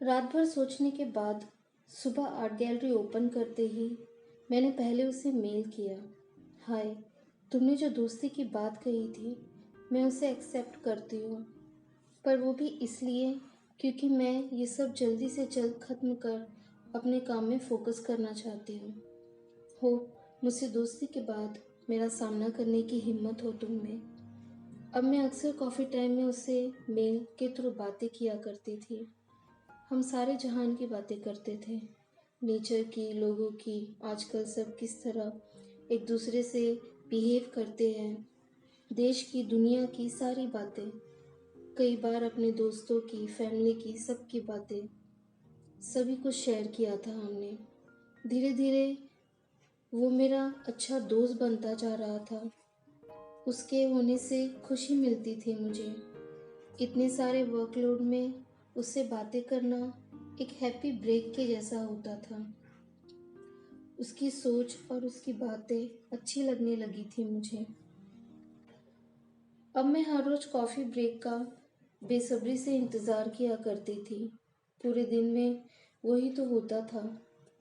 रात भर सोचने के बाद सुबह आर्ट गैलरी ओपन करते ही मैंने पहले उसे मेल किया। हाय, तुमने जो दोस्ती की बात कही थी मैं उसे एक्सेप्ट करती हूँ, पर वो भी इसलिए क्योंकि मैं ये सब जल्दी से जल्द ख़त्म कर अपने काम में फोकस करना चाहती हूँ। हो मुझसे दोस्ती के बाद मेरा सामना करने की हिम्मत हो तुम में। अब मैं अक्सर कॉफ़ी टाइम में उससे मेल के थ्रू बातें किया करती थी। हम सारे जहान की बातें करते थे, नेचर की, लोगों की, आजकल सब किस तरह एक दूसरे से बिहेव करते हैं, देश की, दुनिया की सारी बातें। कई बार अपने दोस्तों की, फैमिली की, सबकी बातें, सभी कुछ शेयर किया था हमने। धीरे धीरे वो मेरा अच्छा दोस्त बनता जा रहा था। उसके होने से खुशी मिलती थी मुझे। इतने सारे वर्कलोड में उससे बातें करना एक हैप्पी ब्रेक के जैसा होता था। उसकी सोच और उसकी बातें अच्छी लगने लगी थी मुझे। अब मैं हर रोज़ कॉफ़ी ब्रेक का बेसब्री से इंतज़ार किया करती थी। पूरे दिन में वही तो होता था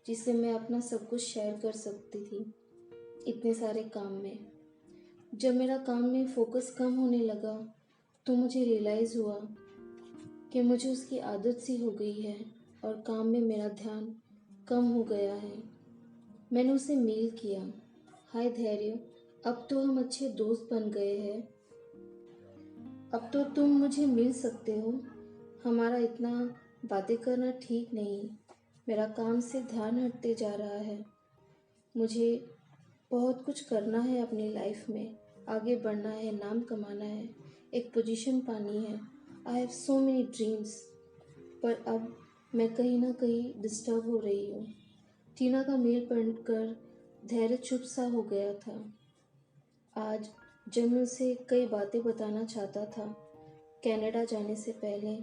जिससे मैं अपना सब कुछ शेयर कर सकती थी इतने सारे काम में। जब मेरा काम में फोकस कम होने लगा तो मुझे रियलाइज़ हुआ कि मुझे उसकी आदत सी हो गई है और काम में मेरा ध्यान कम हो गया है। मैंने उसे मेल किया, हाय धैर्य, अब तो हम अच्छे दोस्त बन गए हैं। अब तो तुम मुझे मिल सकते हो। हमारा इतना बातें करना ठीक नहीं। मेरा काम से ध्यान हटते जा रहा है। मुझे बहुत कुछ करना है अपनी लाइफ में, आगे बढ़ना है, नाम कमाना है, एक पोजीशन पानी है। I have so many dreams. पर अब मैं कहीं ना कहीं डिस्टर्ब हो रही हूँ। टीना का मेल पढ़कर धैर्य चुप सा हो गया था। आज जब मैं उसे कई बातें बताना चाहता था कनाडा जाने से पहले,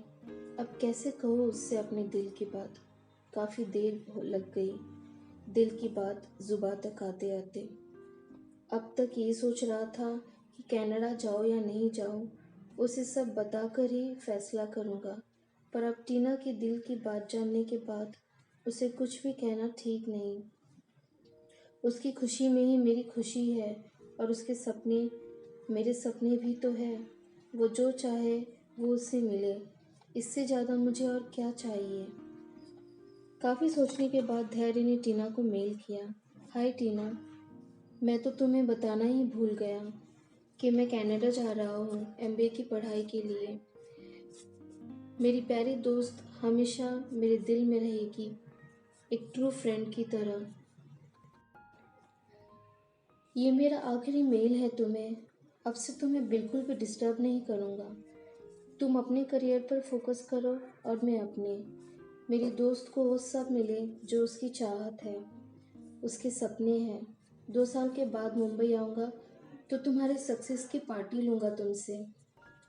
अब कैसे कहूँ उससे अपने दिल की बात। काफ़ी देर लग गई दिल की बात जुबां तक आते आते। अब तक ये सोच रहा था कि कनाडा जाओ या नहीं जाओ, उसे सब बताकर ही फैसला करूँगा। पर अब टीना के दिल की बात जानने के बाद उसे कुछ भी कहना ठीक नहीं। उसकी खुशी में ही मेरी खुशी है और उसके सपने मेरे सपने भी तो है। वो जो चाहे वो उससे मिले। इससे ज़्यादा मुझे और क्या चाहिए। काफ़ी सोचने के बाद धैर्य ने टीना को मेल किया, हाय टीना, मैं तो तुम्हें बताना ही भूल गया कि मैं कनाडा जा रहा हूँ एमबीए की पढ़ाई के लिए। मेरी प्यारी दोस्त हमेशा मेरे दिल में रहेगी, एक ट्रू फ्रेंड की तरह। ये मेरा आखिरी मेल है तुम्हें। अब से तुम्हें बिल्कुल भी डिस्टर्ब नहीं करूँगा। तुम अपने करियर पर फोकस करो और मैं अपने। मेरी दोस्त को वो सब मिले जो उसकी चाहत है, उसके सपने हैं। 2 साल के बाद मुंबई आऊँगा तो तुम्हारे सक्सेस की पार्टी लूँगा तुमसे।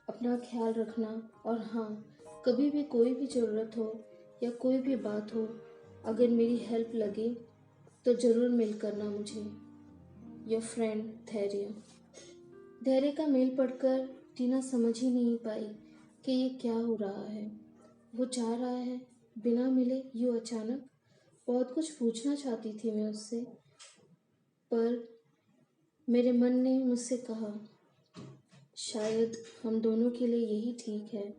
अपना ख्याल रखना और हाँ, कभी भी कोई भी ज़रूरत हो या कोई भी बात हो, अगर मेरी हेल्प लगे तो ज़रूर मेल करना मुझे। योर फ्रेंड धैर्य। धैर्य का मेल पढ़कर टीना समझ ही नहीं पाई कि ये क्या हो रहा है। वो चाह रहा है बिना मिले यूँ अचानक। बहुत कुछ पूछना चाहती थी मैं उससे, पर मेरे मन ने मुझसे कहा शायद हम दोनों के लिए यही ठीक है।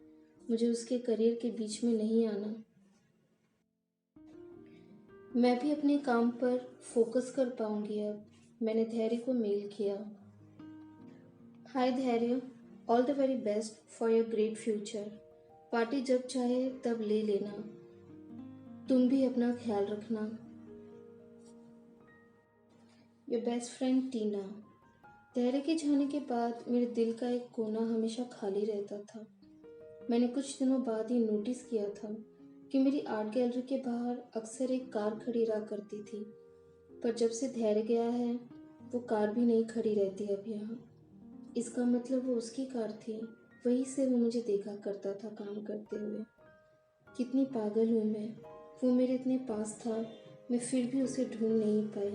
मुझे उसके करियर के बीच में नहीं आना। मैं भी अपने काम पर फोकस कर पाऊंगी अब। मैंने धैर्य को मेल किया, हाय धैर्य, all the very best for your great future. Party जब चाहे तब ले लेना। तुम भी अपना ख्याल रखना। योर बेस्ट फ्रेंड टीना। धैर्य के जाने के बाद मेरे दिल का एक कोना हमेशा खाली रहता था। मैंने कुछ दिनों बाद ही नोटिस किया था कि मेरी आर्ट गैलरी के बाहर अक्सर एक कार खड़ी रहा करती थी, पर जब से धैर्य गया है वो कार भी नहीं खड़ी रहती अब यहाँ। इसका मतलब वो उसकी कार थी, वहीं से वो मुझे देखा करता था काम करते हुए। कितनी पागल हूँ मैं। वो मेरे इतने पास था, मैं फिर भी उसे ढूंढ नहीं पाई।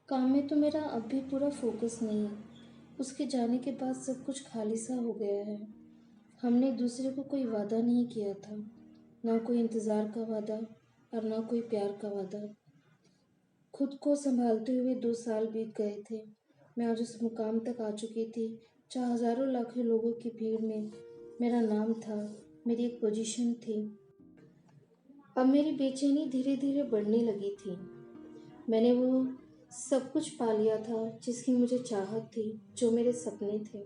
काम में तो मेरा अब भी पूरा फोकस नहीं। उसके जाने के बाद सब कुछ खाली सा हो गया है। हमने एक दूसरे को कोई वादा नहीं किया था, ना कोई इंतज़ार का वादा और ना कोई प्यार का वादा। खुद को संभालते हुए 2 साल बीत गए थे। मैं आज उस मुकाम तक आ चुकी थी जहाँ हज़ारों लाखों लोगों की भीड़ में मेरा नाम था, मेरी एक पोजीशन थी। अब मेरी बेचैनी धीरे धीरे बढ़ने लगी थी। मैंने वो सब कुछ पा लिया था जिसकी मुझे चाहत थी, जो मेरे सपने थे,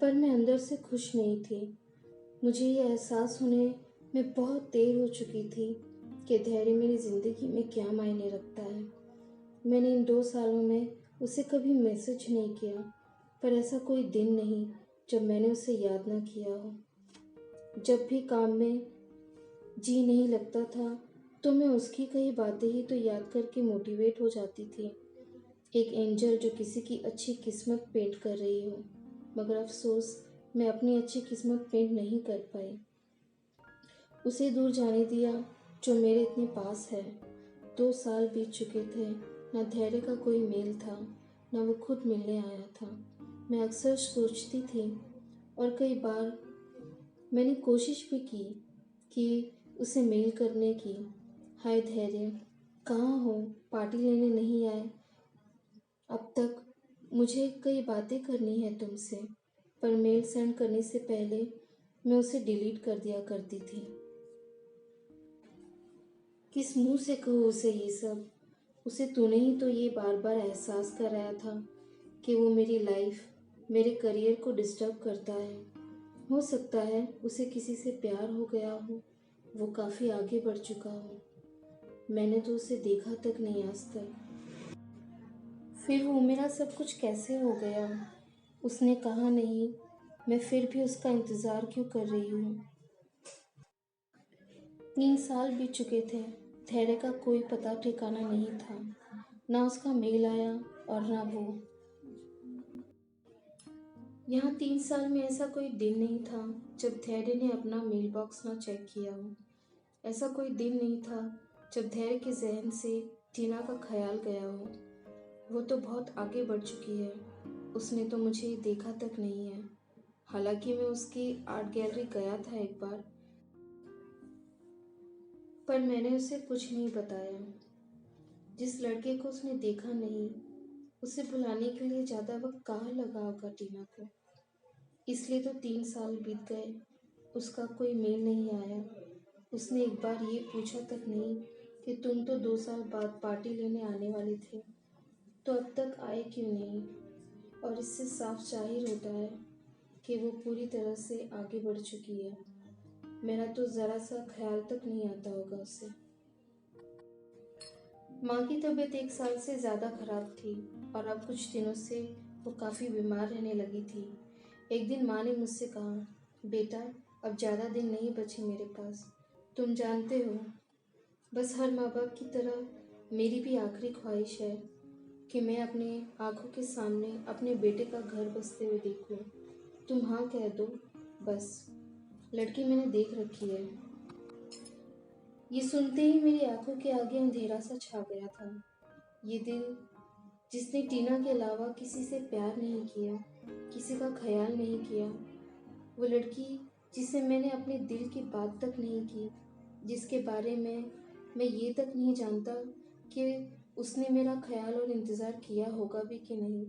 पर मैं अंदर से खुश नहीं थी। मुझे ये एहसास होने में बहुत देर हो चुकी थी कि धैर्य मेरी ज़िंदगी में क्या मायने रखता है। मैंने इन 2 सालों में उसे कभी मैसेज नहीं किया, पर ऐसा कोई दिन नहीं जब मैंने उसे याद ना किया हो। जब भी काम में जी नहीं लगता था तो मैं उसकी कई बातें ही तो याद करके मोटिवेट हो जाती थी। एक एंजल जो किसी की अच्छी किस्मत पेंट कर रही हो, मगर अफसोस मैं अपनी अच्छी किस्मत पेंट नहीं कर पाई। उसे दूर जाने दिया जो मेरे इतने पास है। 2 साल बीत चुके थे, न धैर्य का कोई मेल था, न वो खुद मिलने आया था। मैं अक्सर सोचती थी और कई बार मैंने कोशिश भी की कि उसे मेल करने की। हाय धैर्य, कहाँ हो? पार्टी लेने नहीं आए अब तक? मुझे कई बातें करनी है तुमसे। पर मेल सेंड करने से पहले मैं उसे डिलीट कर दिया करती थी। किस मुंह से कहूँ उसे ये सब? उसे तूने ही तो ये बार बार एहसास कराया था कि वो मेरी लाइफ, मेरे करियर को डिस्टर्ब करता है। हो सकता है उसे किसी से प्यार हो गया हो, वो काफ़ी आगे बढ़ चुका हो। मैंने तो उसे देखा तक नहीं आज तक। फिर वो मेरा सब कुछ कैसे हो गया? उसने कहा नहीं, मैं फिर भी उसका इंतज़ार क्यों कर रही हूँ? 3 साल बीत चुके थे। धैर्य का कोई पता ठिकाना नहीं था। ना उसका मेल आया और ना वो। यहाँ 3 साल में ऐसा कोई दिन नहीं था जब धैर्य ने अपना मेल बॉक्स ना चेक किया हो। ऐसा कोई दिन नहीं था जब धैर्य के जहन से टीना का ख्याल गया हो। वो तो बहुत आगे बढ़ चुकी है। उसने तो मुझे देखा तक नहीं है। हालांकि मैं उसकी आर्ट गैलरी गया था एक बार, पर मैंने उसे कुछ नहीं बताया। जिस लड़के को उसने देखा नहीं, उसे बुलाने के लिए ज़्यादा वक्त कहाँ लगा होगा टीना को। इसलिए तो 3 साल बीत गए, उसका कोई मेल नहीं आया। उसने एक बार ये पूछा तक नहीं कि तुम तो 2 साल बाद पार्टी लेने आने वाले थे, तो अब तक आए क्यों नहीं? और इससे साफ जाहिर होता है कि वो पूरी तरह से आगे बढ़ चुकी है। मेरा तो ज़रा सा ख्याल तक नहीं आता होगा उसे। माँ की तबीयत 1 साल से ज़्यादा खराब थी और अब कुछ दिनों से वो काफ़ी बीमार रहने लगी थी। एक दिन माँ ने मुझसे कहा, बेटा अब ज़्यादा दिन नहीं बचे मेरे पास। तुम जानते हो, बस हर माँ बाप की तरह मेरी भी आखिरी ख्वाहिश है कि मैं अपने आंखों के सामने अपने बेटे का घर बसते हुए देखूं। तुम हाँ कह दो बस। लड़की मैंने देख रखी है। ये सुनते ही मेरी आंखों के आगे अंधेरा सा छा गया था। ये दिल जिसने टीना के अलावा किसी से प्यार नहीं किया, किसी का ख्याल नहीं किया, वो लड़की जिसे मैंने अपने दिल की बात तक नहीं की, जिसके बारे में मैं ये तक नहीं जानता कि उसने मेरा ख्याल और इंतज़ार किया होगा भी कि नहीं,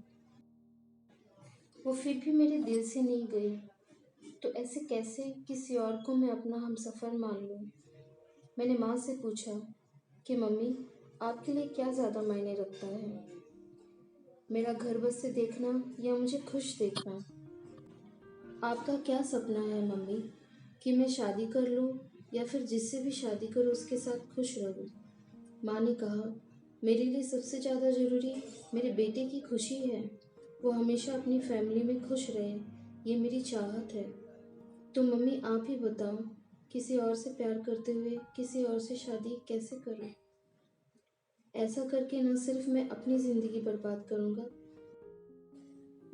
वो फिर भी मेरे दिल से नहीं गई। तो ऐसे कैसे किसी और को मैं अपना हमसफ़र मान लूँ? मैंने माँ से पूछा कि मम्मी, आपके लिए क्या ज़्यादा मायने रखता है, मेरा घर बस से देखना या मुझे खुश देखना? आपका क्या सपना है मम्मी, कि मैं शादी कर लूँ या फिर जिससे भी शादी करूँ उसके साथ खुश रहूँ? माँ ने कहा, मेरे लिए सबसे ज़्यादा ज़रूरी मेरे बेटे की खुशी है। वो हमेशा अपनी फैमिली में खुश रहे, ये मेरी चाहत है। तो मम्मी आप ही बताओ, किसी और से प्यार करते हुए किसी और से शादी कैसे करूं? ऐसा करके न सिर्फ मैं अपनी ज़िंदगी बर्बाद करूंगा,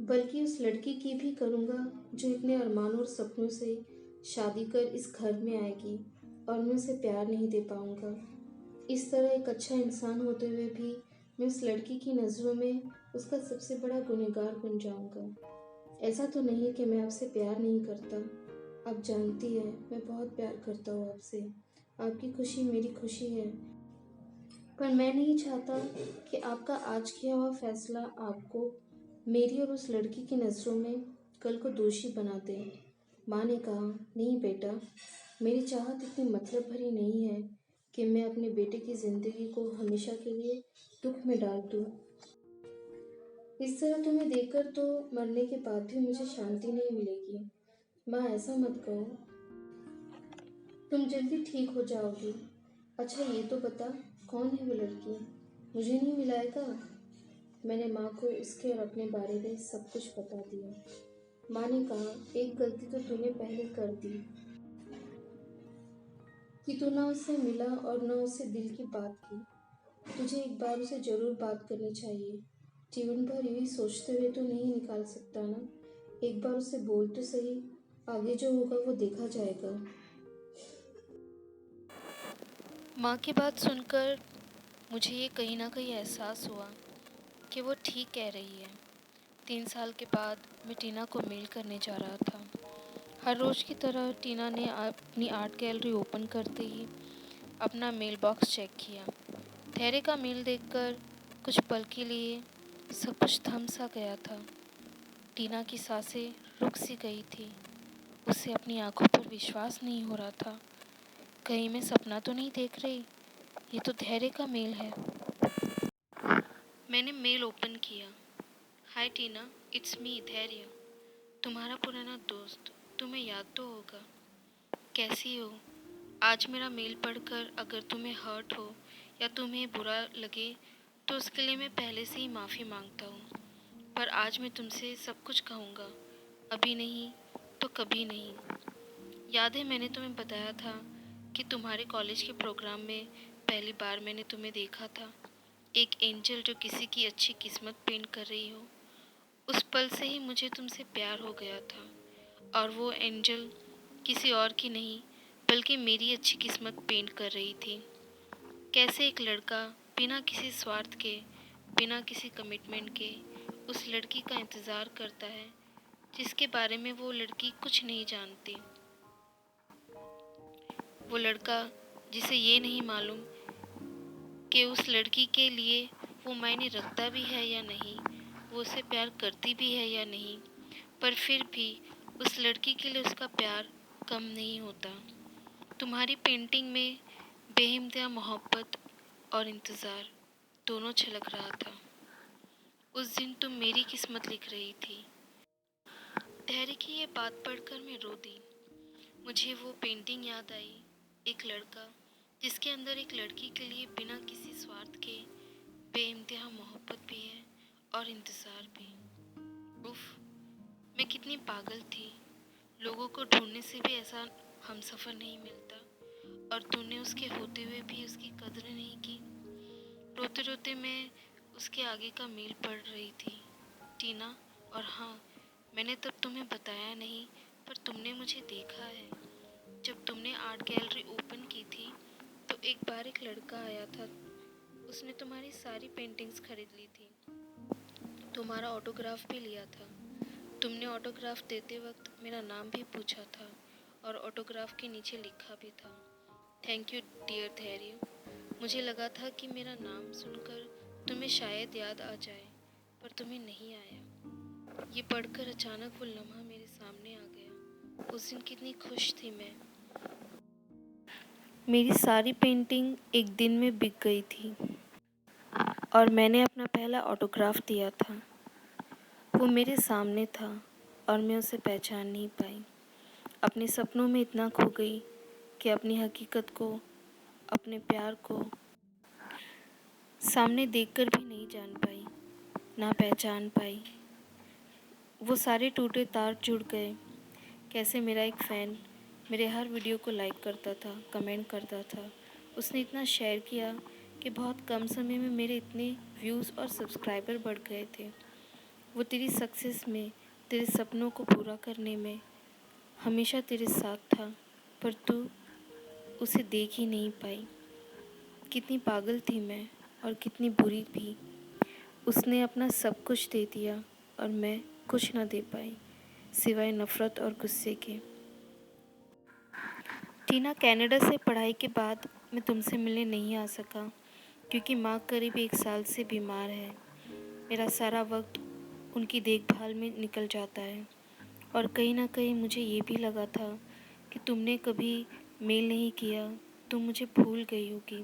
बल्कि उस लड़की की भी करूंगा जो इतने अरमानों और सपनों से शादी कर इस घर में आएगी और मैं उसे प्यार नहीं दे पाऊंगा। इस तरह एक अच्छा इंसान होते हुए भी मैं उस लड़की की नज़रों में उसका सबसे बड़ा गुनहगार बन जाऊंगा। ऐसा तो नहीं कि मैं आपसे प्यार नहीं करता, आप जानती है मैं बहुत प्यार करता हूँ आपसे। आपकी खुशी मेरी खुशी है। पर मैं नहीं चाहता कि आपका आज किया हुआ फैसला आपको मेरी और उस लड़की की नज़रों में कल को दोषी बना दे। माँ ने कहा, नहीं बेटा, मेरी चाहत इतनी मतलब भरी नहीं है कि मैं अपने बेटे की ज़िंदगी को हमेशा के लिए दुख में डाल दूँ। इस तरह तुम्हें देखकर तो मरने के बाद भी मुझे शांति नहीं मिलेगी। माँ, ऐसा मत कहो, तुम जल्दी ठीक हो जाओगी। अच्छा ये तो बता, कौन है वो लड़की? मुझे नहीं मिलाएगा? मैंने माँ को उसके और अपने बारे में सब कुछ बता दिया। माँ ने कहा, एक गलती तो तूने पहले कर दी कि तू ना उससे मिला और ना उससे दिल की बात की। तुझे एक बार उसे ज़रूर बात करनी चाहिए। जीवन भर यही सोचते हुए तो नहीं निकाल सकता ना। एक बार उसे बोल तो सही। आगे जो होगा वो देखा जाएगा। माँ की बात सुनकर मुझे ये कहीं ना कहीं एहसास हुआ कि वो ठीक कह रही है। 3 साल के बाद मैं टीना को मेल करने जा रहा था। हर रोज़ की तरह टीना ने अपनी आर्ट गैलरी ओपन करते ही अपना मेल बॉक्स चेक किया। धैर्य का मेल देखकर कुछ पल के लिए सब कुछ थम सा गया था। टीना की सांसें रुक सी गई थी। उसे अपनी आंखों पर विश्वास नहीं हो रहा था। कहीं मैं सपना तो नहीं देख रही? ये तो धैर्य का मेल है। मैंने मेल ओपन किया। हाय टीना, इट्स मी धैर्य, तुम्हारा पुराना दोस्त। तुम्हें याद तो होगा। कैसी हो? आज मेरा मेल पढ़कर अगर तुम्हें हर्ट हो या तुम्हें बुरा लगे तो उसके लिए मैं पहले से ही माफ़ी मांगता हूँ। पर आज मैं तुमसे सब कुछ कहूँगा। अभी नहीं तो कभी नहीं। याद है मैंने तुम्हें बताया था कि तुम्हारे कॉलेज के प्रोग्राम में पहली बार मैंने तुम्हें देखा था, एक एंजल जो किसी की अच्छी किस्मत पेंट कर रही हो। उस पल से ही मुझे तुमसे प्यार हो गया था। और वो एंजल किसी और की नहीं बल्कि मेरी अच्छी किस्मत पेंट कर रही थी। कैसे एक लड़का बिना किसी स्वार्थ के, बिना किसी कमिटमेंट के उस लड़की का इंतज़ार करता है जिसके बारे में वो लड़की कुछ नहीं जानती। वो लड़का जिसे ये नहीं मालूम कि उस लड़की के लिए वो मायने रखता भी है या नहीं, वो उसे प्यार करती भी है या नहीं, पर फिर भी उस लड़की के लिए उसका प्यार कम नहीं होता। तुम्हारी पेंटिंग में बेहिम्मत मोहब्बत और इंतज़ार दोनों छलक रहा था। उस दिन तुम मेरी किस्मत लिख रही थी। धैर्य की ये बात पढ़कर मैं रो दी। मुझे वो पेंटिंग याद आई, एक लड़का जिसके अंदर एक लड़की के लिए बिना किसी स्वार्थ के बेइंतहा मोहब्बत भी है और इंतज़ार भी। उफ, मैं कितनी पागल थी। लोगों को ढूंढने से भी ऐसा हमसफ़र नहीं मिलता, और तूने उसके होते हुए भी उसकी कदर नहीं की। रोते रोते मैं उसके आगे का मेल पढ़ रही थी, टीना। और हाँ, मैंने तब तुम्हें बताया नहीं, पर तुमने मुझे देखा है। जब तुमने आर्ट गैलरी ओपन की थी तो एक बार एक लड़का आया था। उसने तुम्हारी सारी पेंटिंग्स खरीद ली थी, तुम्हारा ऑटोग्राफ भी लिया था। तुमने ऑटोग्राफ देते वक्त मेरा नाम भी पूछा था और ऑटोग्राफ के नीचे लिखा भी था, थैंक यू डियर धैर्य। मुझे लगा था कि मेरा नाम सुनकर तुम्हें शायद याद आ जाए, पर तुम्हें नहीं आया। ये पढ़कर अचानक वो लम्हा मेरे सामने आ गया। उस दिन कितनी खुश थी मैं। मेरी सारी पेंटिंग एक दिन में बिक गई थी और मैंने अपना पहला ऑटोग्राफ दिया था। वो मेरे सामने था और मैं उसे पहचान नहीं पाई। अपने सपनों में इतना खो गई कि अपनी हकीकत को, अपने प्यार को सामने देखकर भी नहीं जान पाई, ना पहचान पाई। वो सारे टूटे तार जुड़ गए। कैसे मेरा एक फ़ैन मेरे हर वीडियो को लाइक करता था, कमेंट करता था। उसने इतना शेयर किया कि बहुत कम समय में मेरे इतने व्यूज़ और सब्सक्राइबर बढ़ गए थे। वो तेरी सक्सेस में, तेरे सपनों को पूरा करने में हमेशा तेरे साथ था, पर तू उसे देख ही नहीं पाई। कितनी पागल थी मैं और कितनी बुरी भी। उसने अपना सब कुछ दे दिया और मैं कुछ ना दे पाई सिवाय नफ़रत और गुस्से के। टीना, कनाडा से पढ़ाई के बाद मैं तुमसे मिलने नहीं आ सका क्योंकि माँ करीब 1 साल से बीमार है। मेरा सारा वक्त उनकी देखभाल में निकल जाता है और कहीं ना कहीं मुझे ये भी लगा था कि तुमने कभी मेल नहीं किया, तुम मुझे भूल गई होगी।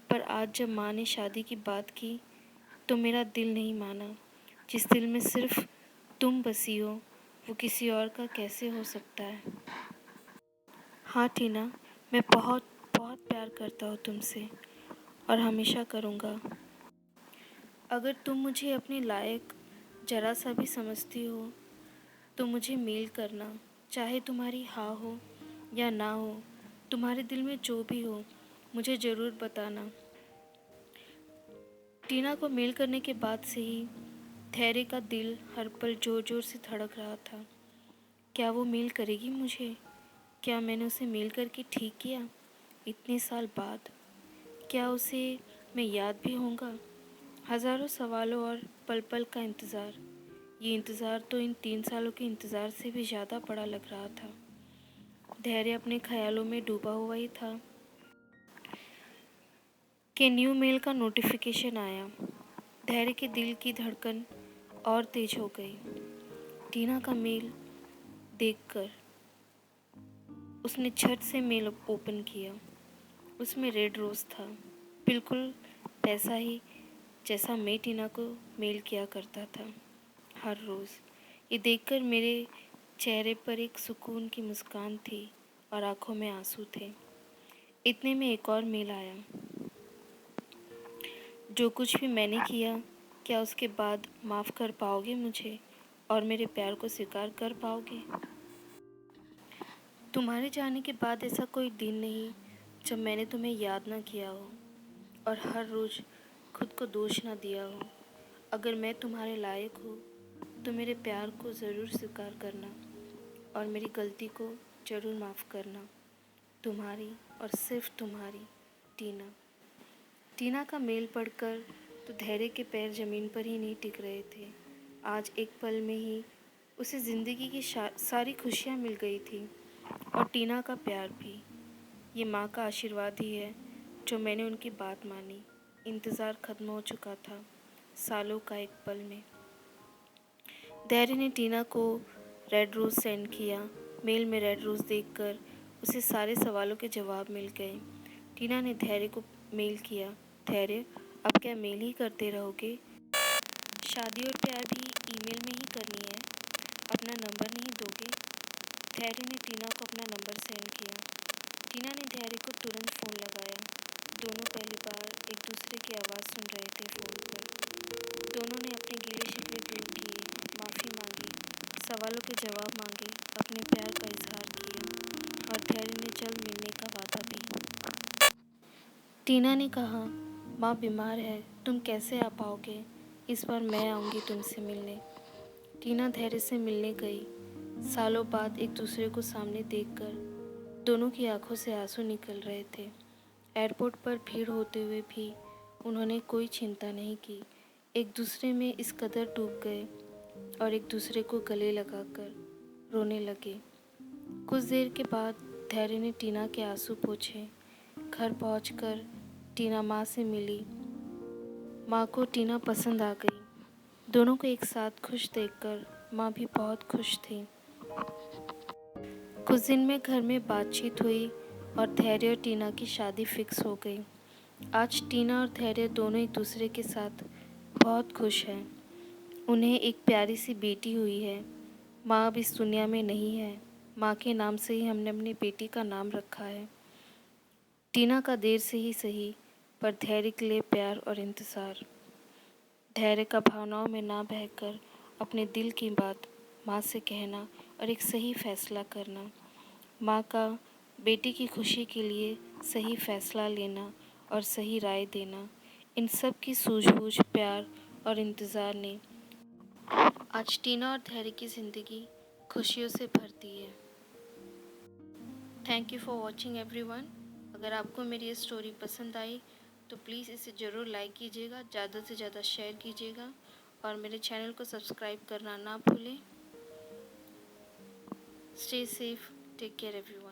पर आज जब माँ ने शादी की बात की तो मेरा दिल नहीं माना। जिस दिल में सिर्फ तुम बसी हो वो किसी और का कैसे हो सकता है। हाँ टीना, मैं बहुत बहुत प्यार करता हूँ तुमसे और हमेशा करूँगा। अगर तुम मुझे अपने लायक ज़रा सा भी समझती हो तो मुझे मेल करना, चाहे तुम्हारी हाँ हो या ना हो, तुम्हारे दिल में जो भी हो मुझे ज़रूर बताना। टीना को मेल करने के बाद से ही धैर्य का दिल हर पल ज़ोर ज़ोर से धड़क रहा था। क्या वो मेल करेगी मुझे? क्या मैंने उसे मेल करके ठीक किया इतने साल बाद? क्या उसे मैं याद भी होऊंगा? हज़ारों सवालों और पल पल का इंतज़ार। ये इंतज़ार तो इन 3 सालों के इंतज़ार से भी ज़्यादा बड़ा लग रहा था। धैर्य अपने ख्यालों में डूबा हुआ ही था कि न्यू मेल का नोटिफिकेशन आया। धैर्य के दिल की धड़कन और तेज हो गई। टीना का मेल देखकर उसने झट से मेल ओपन किया। उसमें रेड रोज़ था, बिल्कुल वैसा ही जैसा मैं टीना को मेल किया करता था हर रोज़। ये देखकर मेरे चेहरे पर एक सुकून की मुस्कान थी और आंखों में आंसू थे। इतने में एक और मेल आया। जो कुछ भी मैंने किया, क्या उसके बाद माफ़ कर पाओगे मुझे और मेरे प्यार को स्वीकार कर पाओगे? तुम्हारे जाने के बाद ऐसा कोई दिन नहीं जब मैंने तुम्हें याद ना किया हो और हर रोज़ खुद को दोष ना दिया हो। अगर मैं तुम्हारे लायक हूँ तो मेरे प्यार को ज़रूर स्वीकार करना और मेरी गलती को ज़रूर माफ़ करना। तुम्हारी और सिर्फ तुम्हारी, टीना। टीना का मेल पढ़कर तो धैर्य के पैर ज़मीन पर ही नहीं टिक रहे थे। आज एक पल में ही उसे ज़िंदगी की सारी खुशियाँ मिल गई थी और टीना का प्यार भी। ये माँ का आशीर्वाद ही है जो मैंने उनकी बात मानी। इंतज़ार ख़त्म हो चुका था सालों का एक पल में। धैर्य ने टीना को रेड रोज़ सेंड किया। मेल में रेड रोज़ देखकर उसे सारे सवालों के जवाब मिल गए। टीना ने धैर्य को मेल किया, धैर्य अब क्या मेल ही करते रहोगे? शादी और प्यार भी ईमेल में ही करनी है, अपना नंबर नहीं दोगे? धैर्य ने टीना को अपना नंबर सेंड किया। टीना ने धैर्य को तुरंत फ़ोन लगाया। दोनों पहली बार एक दूसरे की आवाज़ सुन रहे थे फ़ोन पर। दोनों ने अपने गिले शिकवे दूर किए, माफ़ी मांगी, सवालों के जवाब मांगे, अपने प्यार का इजहार किया और धैर्य ने जल्द मिलने का वादा भी। टीना ने कहा, माँ बीमार है, तुम कैसे आ पाओगे? इस बार मैं आऊँगी तुमसे मिलने। टीना धैर्य से मिलने गई। सालों बाद एक दूसरे को सामने देखकर दोनों की आंखों से आंसू निकल रहे थे। एयरपोर्ट पर भीड़ होते हुए भी उन्होंने कोई चिंता नहीं की। एक दूसरे में इस कदर डूब गए और एक दूसरे को गले लगाकर रोने लगे। कुछ देर के बाद धैर्य ने टीना के आंसू पोंछे। घर पहुंचकर टीना माँ से मिली। माँ को टीना पसंद आ गई। दोनों को एक साथ खुश देखकर माँ भी बहुत खुश थी। कुछ दिन में घर में बातचीत हुई और धैर्य और टीना की शादी फिक्स हो गई। आज टीना और धैर्य दोनों एक दूसरे के साथ बहुत खुश हैं। उन्हें एक प्यारी सी बेटी हुई है। माँ अब इस दुनिया में नहीं है। माँ के नाम से ही हमने अपनी बेटी का नाम रखा है। टीना का देर से ही सही, पर धैर्य के लिए प्यार और इंतज़ार। धैर्य का भावनाओं में ना बहकर अपने दिल की बात माँ से कहना और एक सही फैसला करना। माँ का बेटी की खुशी के लिए सही फैसला लेना और सही राय देना, इन सब की सूझबूझ, प्यार और इंतज़ार ने आज टीना और धैर्य की ज़िंदगी खुशियों से भरती है। Thank you for watching everyone. अगर आपको मेरी ये स्टोरी पसंद आई तो प्लीज़ इसे ज़रूर लाइक कीजिएगा, ज़्यादा से ज़्यादा शेयर कीजिएगा और मेरे चैनल को सब्सक्राइब करना ना भूलें। Stay safe, take care everyone.